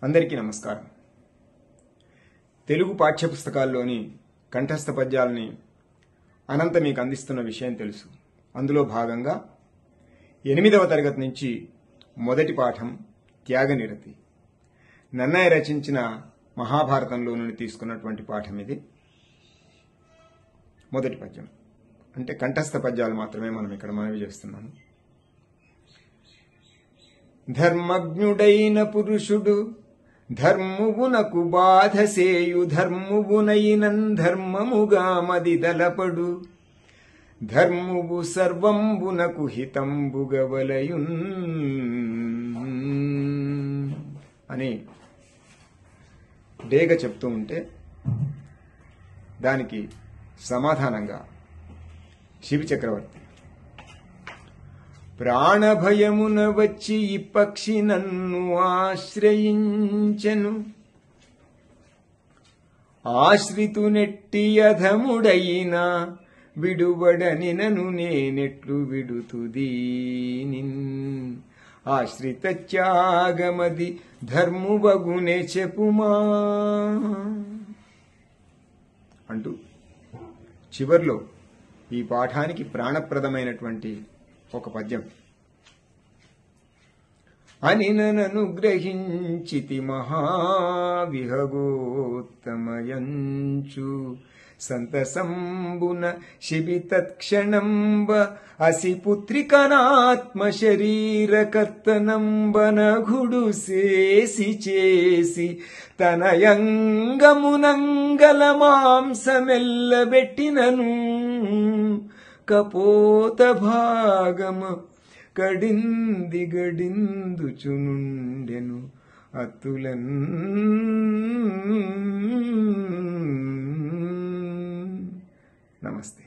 అందరికీ నమస్కారం. తెలుగు పాఠ్యపుస్తకాల్లోని కంఠస్థ పద్యాలని అనంత మీకు అందిస్తున్న విషయం తెలుసు. అందులో భాగంగా 8వ తరగతి నుంచి మొదటి పాఠం త్యాగనిరతి. నన్నయ్య రచించిన మహాభారతంలో నుండి తీసుకున్నటువంటి పాఠం ఇది. మొదటి పద్యం అంటే కంఠస్థ పద్యాలు మాత్రమే మనం ఇక్కడ మనవి చేస్తున్నాము. ధర్మజ్ఞుడైన పురుషుడు ధర్మువునకు బాధసేయు ధర్మువునైనన్ ధర్మముగా మది దలపడు ధర్మువు సర్వంబునకు హితంబుగవలయున్ అని డేగ చెప్తూ ఉంటే దానికి సమాధానంగా శివి చక్రవర్తి ప్రాణభయమున వచ్చి ఈ పక్షి నన్ను ఆశ్రయించెను ఆశ్రితునెట్టి అధముడైనా విడువడని నను నేనెట్లు విడుతుదీనిన్ ఆశ్రిత త్యాగమది ధర్మువగునే చెప్పుమా అంటూ చివర్లో ఈ పాఠానికి ప్రాణప్రదమైనటువంటి ఒక పద్యం. అని ననుగ్రహించితి మహావిహగోత్తమయంచు సంతసంబున శిబి తత్క్షణంబ అసి పుత్రికనాత్మ శరీరకర్తనంబనఘుడు చేసి చేసి తనయంగమునంగల మాంసమెల్లబెట్టినను కపోత భాగమ కడింది గడిందుచునుండెను అతులన్. నమస్తే.